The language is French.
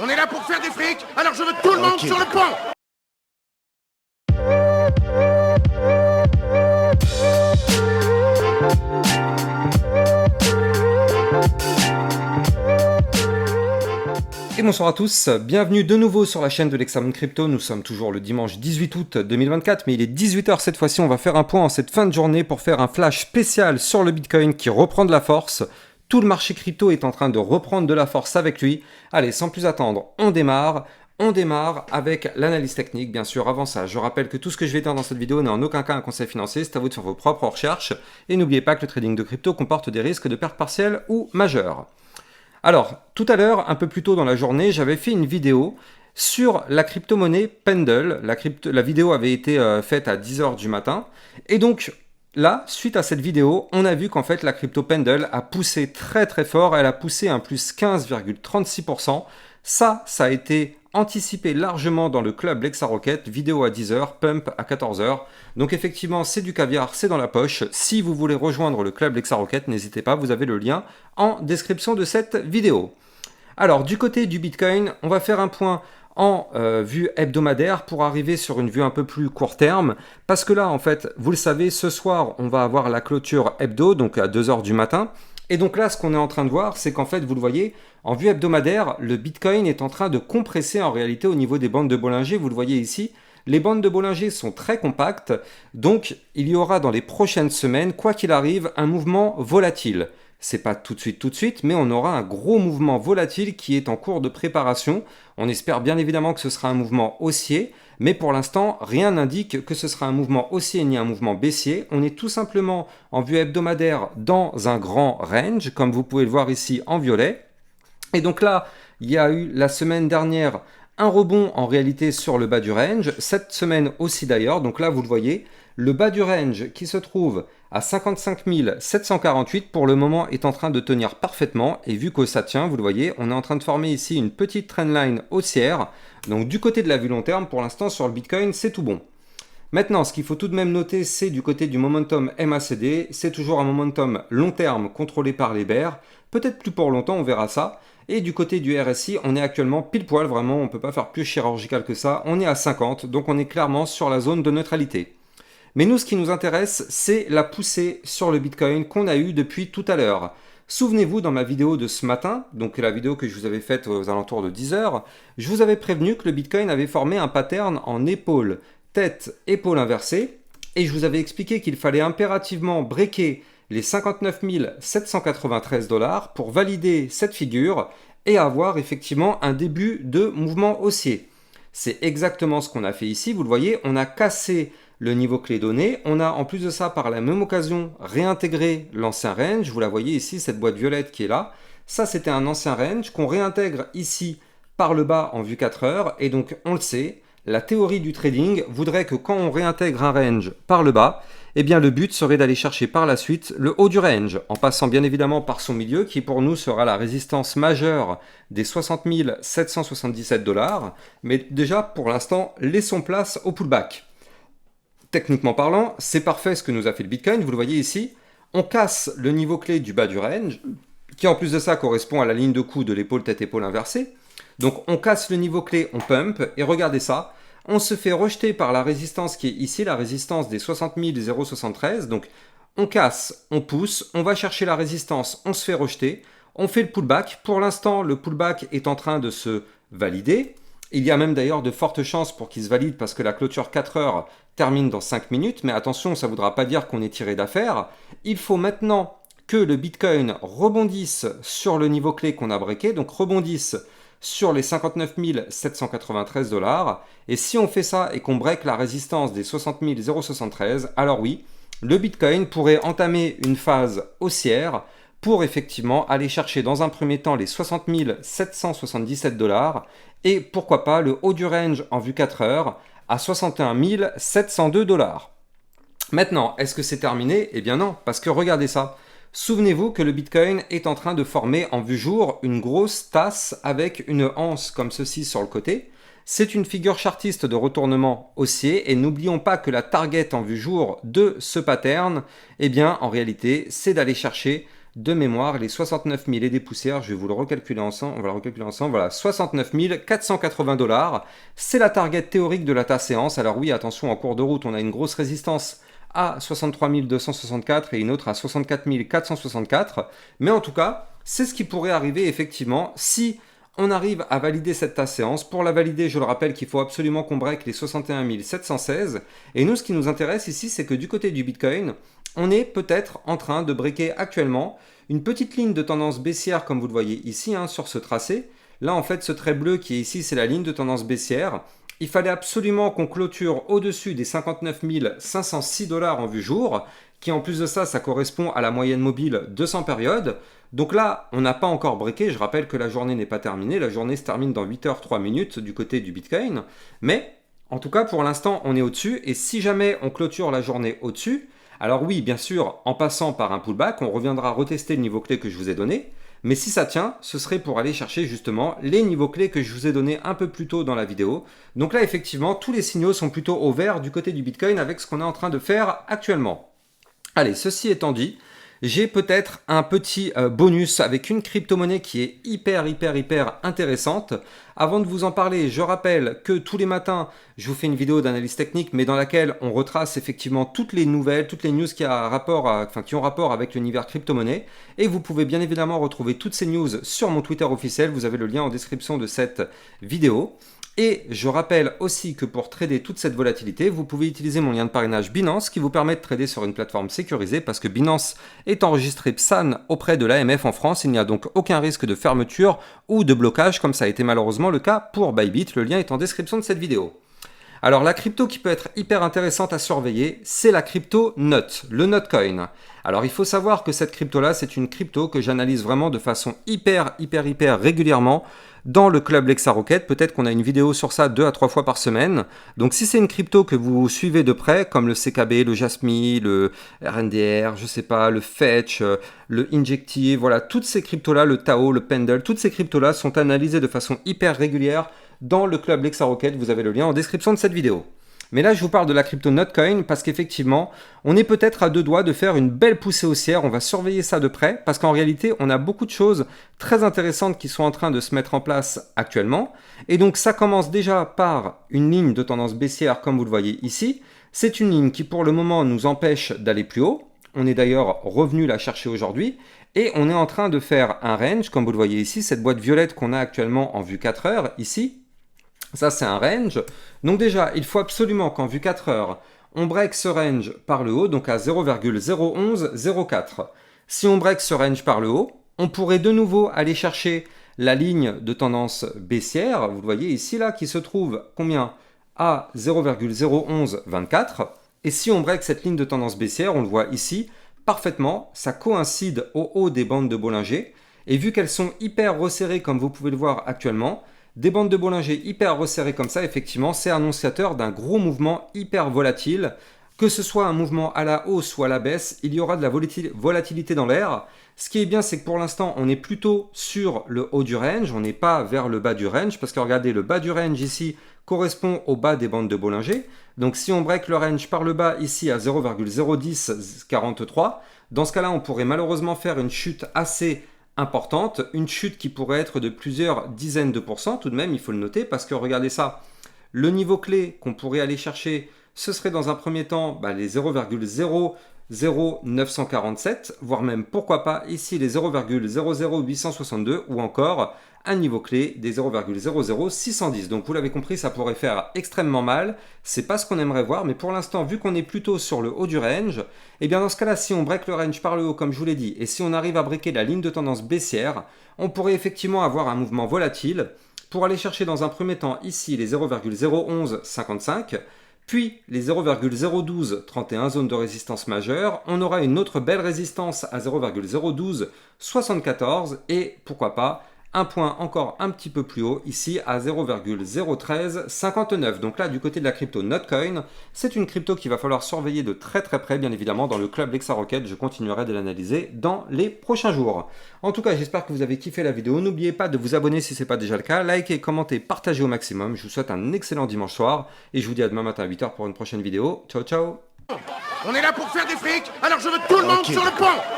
On est là pour faire des frics, alors je veux tout le monde sur le pont. Et bonsoir à tous, bienvenue de nouveau sur la chaîne de l'Examen Crypto. Nous sommes toujours le dimanche 18 août 2024, mais il est 18 h cette fois-ci. On va faire un point en cette fin de journée pour faire un flash spécial sur le Bitcoin qui reprend de la force. Tout le marché crypto est en train de reprendre de la force avec lui. Allez, sans plus attendre, on démarre. On démarre avec l'analyse technique, bien sûr. Avant ça, je rappelle que tout ce que je vais dire dans cette vidéo n'est en aucun cas un conseil financier. C'est à vous de faire vos propres recherches. Et n'oubliez pas que le trading de crypto comporte des risques de perte partielle ou majeure. Alors, tout à l'heure, un peu plus tôt dans la journée, j'avais fait une vidéo sur la crypto-monnaie Pendle. La vidéo avait été faite à 10 h du matin. Et donc, là, suite à cette vidéo, on a vu qu'en fait, la crypto Pendle a poussé très très fort. Elle a poussé un plus 15,36%. Ça a été anticipé largement dans le club LexaRocket, vidéo à 10 h, pump à 14 h. Donc effectivement, c'est du caviar, c'est dans la poche. Si vous voulez rejoindre le club LexaRocket, n'hésitez pas, vous avez le lien en description de cette vidéo. Alors, du côté du Bitcoin, on va faire un point en vue hebdomadaire pour arriver sur une vue un peu plus court terme. Parce que là, en fait, vous le savez, ce soir, on va avoir la clôture hebdo, donc à 2 h du matin. Et donc là, ce qu'on est en train de voir, c'est qu'en fait, vous le voyez, en vue hebdomadaire, le Bitcoin est en train de compresser en réalité au niveau des bandes de Bollinger. Vous le voyez ici, les bandes de Bollinger sont très compactes. Donc, il y aura dans les prochaines semaines, quoi qu'il arrive, un mouvement volatile. C'est pas tout de suite, mais on aura un gros mouvement volatile qui est en cours de préparation. On espère bien évidemment que ce sera un mouvement haussier, mais pour l'instant, rien n'indique que ce sera un mouvement haussier ni un mouvement baissier. On est tout simplement en vue hebdomadaire dans un grand range, comme vous pouvez le voir ici en violet. Et donc là, il y a eu la semaine dernière un rebond en réalité sur le bas du range, cette semaine aussi d'ailleurs. Donc là, vous le voyez, le bas du range qui se trouve à 55 748 pour le moment est en train de tenir parfaitement. Et vu que ça tient, vous le voyez, on est en train de former ici une petite trendline haussière. Donc du côté de la vue long terme, pour l'instant sur le Bitcoin, c'est tout bon. Maintenant, ce qu'il faut tout de même noter, c'est du côté du momentum MACD. C'est toujours un momentum long terme contrôlé par les bears. Peut-être plus pour longtemps, on verra ça. Et du côté du RSI, on est actuellement pile poil, vraiment, on ne peut pas faire plus chirurgical que ça. On est à 50, donc on est clairement sur la zone de neutralité. Mais nous, ce qui nous intéresse, c'est la poussée sur le Bitcoin qu'on a eue depuis tout à l'heure. Souvenez-vous, dans ma vidéo de ce matin, donc la vidéo que je vous avais faite aux alentours de 10 h, je vous avais prévenu que le Bitcoin avait formé un pattern en épaule, tête, épaule inversée, et je vous avais expliqué qu'il fallait impérativement breaker les 59 793 $ pour valider cette figure et avoir effectivement un début de mouvement haussier. C'est exactement ce qu'on a fait ici, vous le voyez, on a cassé le niveau clé donné, on a en plus de ça par la même occasion réintégré l'ancien range, vous la voyez ici, cette boîte violette qui est là, ça c'était un ancien range qu'on réintègre ici par le bas en vue 4 heures, et donc on le sait, la théorie du trading voudrait que quand on réintègre un range par le bas, eh bien le but serait d'aller chercher par la suite le haut du range, en passant bien évidemment par son milieu, qui pour nous sera la résistance majeure des 60 777 $. Mais déjà, pour l'instant, laissons place au pullback. Techniquement parlant, c'est parfait ce que nous a fait le Bitcoin, vous le voyez ici. On casse le niveau clé du bas du range, qui en plus de ça correspond à la ligne de coup de l'épaule tête-épaule inversée. Donc on casse le niveau clé, on pump, et regardez ça, on se fait rejeter par la résistance qui est ici, la résistance des 60 073. Donc on casse, on pousse, on va chercher la résistance, on se fait rejeter, on fait le pullback. Pour l'instant, le pullback est en train de se valider. Il y a même d'ailleurs de fortes chances pour qu'il se valide parce que la clôture 4 heures termine dans 5 minutes. Mais attention, ça ne voudra pas dire qu'on est tiré d'affaire. Il faut maintenant que le Bitcoin rebondisse sur le niveau clé qu'on a breaké, donc rebondisse sur les 59 793 $. Et si on fait ça et qu'on break la résistance des 60 073, alors oui, le Bitcoin pourrait entamer une phase haussière pour effectivement aller chercher dans un premier temps les 60 777 $ et pourquoi pas le haut du range en vue 4 heures à 61 702 $. Maintenant, est-ce que c'est terminé? Eh bien non, parce que regardez ça. Souvenez-vous que le Bitcoin est en train de former en vue jour une grosse tasse avec une anse comme ceci sur le côté. C'est une figure chartiste de retournement haussier et n'oublions pas que la target en vue jour de ce pattern, eh bien en réalité, c'est d'aller chercher de mémoire, les 69 000 et des poussières, je vais vous le recalculer ensemble, on va le recalculer ensemble, voilà, 69 480 $. C'est la target théorique de la ta séance. Alors oui, attention, en cours de route, on a une grosse résistance à 63 264 et une autre à 64 464. Mais en tout cas, c'est ce qui pourrait arriver effectivement si on arrive à valider cette ta séance. Pour la valider, je le rappelle qu'il faut absolument qu'on break les 61 716. Et nous, ce qui nous intéresse ici, c'est que du côté du Bitcoin, on est peut-être en train de breaker actuellement une petite ligne de tendance baissière, comme vous le voyez ici, sur ce tracé. Là, en fait, ce trait bleu qui est ici, c'est la ligne de tendance baissière. Il fallait absolument qu'on clôture au-dessus des 59 506 $ en vue jour, qui en plus de ça, ça correspond à la moyenne mobile 200 périodes. Donc là, on n'a pas encore breaké. Je rappelle que la journée n'est pas terminée. La journée se termine dans 8h03 du côté du Bitcoin. Mais en tout cas, pour l'instant, on est au-dessus. Et si jamais on clôture la journée au-dessus, alors oui, bien sûr, en passant par un pullback, on reviendra retester le niveau clé que je vous ai donné. Mais si ça tient, ce serait pour aller chercher justement les niveaux clés que je vous ai donnés un peu plus tôt dans la vidéo. Donc là, effectivement, tous les signaux sont plutôt au vert du côté du Bitcoin avec ce qu'on est en train de faire actuellement. Allez, ceci étant dit, j'ai peut-être un petit bonus avec une crypto-monnaie qui est hyper intéressante. Avant de vous en parler, je rappelle que tous les matins, je vous fais une vidéo d'analyse technique, mais dans laquelle on retrace effectivement toutes les nouvelles, toutes les news qui ont rapport avec l'univers crypto-monnaie. Et vous pouvez bien évidemment retrouver toutes ces news sur mon Twitter officiel. Vous avez le lien en description de cette vidéo. Et je rappelle aussi que pour trader toute cette volatilité, vous pouvez utiliser mon lien de parrainage Binance qui vous permet de trader sur une plateforme sécurisée parce que Binance est enregistré PSAN auprès de l'AMF en France. Il n'y a donc aucun risque de fermeture ou de blocage comme ça a été malheureusement le cas pour Bybit. Le lien est en description de cette vidéo. Alors la crypto qui peut être hyper intéressante à surveiller, c'est la crypto NOT, le Notcoin. Alors il faut savoir que cette crypto-là, c'est une crypto que j'analyse vraiment de façon hyper régulièrement dans le club LexaRocket. Peut-être qu'on a une vidéo sur ça 2 à 3 fois par semaine. Donc si c'est une crypto que vous suivez de près, comme le CKB, le Jasmy, le RNDR, je sais pas, le Fetch, le Injective, voilà, toutes ces cryptos-là, le Tao, le Pendle, toutes ces cryptos-là sont analysées de façon hyper régulière dans le club LexaRocket. Vous avez le lien en description de cette vidéo. Mais là, je vous parle de la crypto Notcoin parce qu'effectivement, on est peut-être à deux doigts de faire une belle poussée haussière. On va surveiller ça de près parce qu'en réalité, on a beaucoup de choses très intéressantes qui sont en train de se mettre en place actuellement. Et donc, ça commence déjà par une ligne de tendance baissière comme vous le voyez ici. C'est une ligne qui, pour le moment, nous empêche d'aller plus haut. On est d'ailleurs revenu la chercher aujourd'hui. Et on est en train de faire un range, comme vous le voyez ici, cette boîte violette qu'on a actuellement en vue 4 heures ici. Ça, c'est un range. Donc déjà, il faut absolument qu'en vue 4 heures, on break ce range par le haut, donc à 0,01104. Si on break ce range par le haut, on pourrait de nouveau aller chercher la ligne de tendance baissière, vous le voyez ici, là, qui se trouve combien? À 0,01124. Et si on break cette ligne de tendance baissière, on le voit ici, parfaitement, ça coïncide au haut des bandes de Bollinger. Et vu qu'elles sont hyper resserrées, comme vous pouvez le voir actuellement, des bandes de Bollinger hyper resserrées comme ça, effectivement, c'est annonciateur d'un gros mouvement hyper volatile. Que ce soit un mouvement à la hausse ou à la baisse, il y aura de la volatilité dans l'air. Ce qui est bien, c'est que pour l'instant, on est plutôt sur le haut du range, on n'est pas vers le bas du range, parce que regardez, le bas du range ici correspond au bas des bandes de Bollinger. Donc si on break le range par le bas ici à 0,01043, dans ce cas-là, on pourrait malheureusement faire une chute assez importante, une chute qui pourrait être de plusieurs dizaines de pourcents tout de même, il faut le noter, parce que regardez ça, le niveau clé qu'on pourrait aller chercher, ce serait dans un premier temps les 0,00947, voire même pourquoi pas ici les 0,00862 ou encore un niveau clé des 0,00610. Donc vous l'avez compris, ça pourrait faire extrêmement mal. C'est pas ce qu'on aimerait voir, mais pour l'instant, vu qu'on est plutôt sur le haut du range, et bien dans ce cas-là, si on break le range par le haut, comme je vous l'ai dit, et si on arrive à breaker la ligne de tendance baissière, on pourrait effectivement avoir un mouvement volatile pour aller chercher dans un premier temps ici les 0,01155, puis les 0,01231 zones de résistance majeure. On aura une autre belle résistance à 0,01274 et pourquoi pas un point encore un petit peu plus haut ici à 0,01359. Donc là, du côté de la crypto Notcoin, c'est une crypto qu'il va falloir surveiller de très près, bien évidemment, dans le club LexaRocket. Je continuerai de l'analyser dans les prochains jours. En tout cas, j'espère que vous avez kiffé la vidéo. N'oubliez pas de vous abonner si ce n'est pas déjà le cas. Likez, commentez, partagez au maximum. Je vous souhaite un excellent dimanche soir et je vous dis à demain matin à 8 h pour une prochaine vidéo. Ciao, ciao. On est là pour faire des frics, alors je veux tout le monde sur le pont.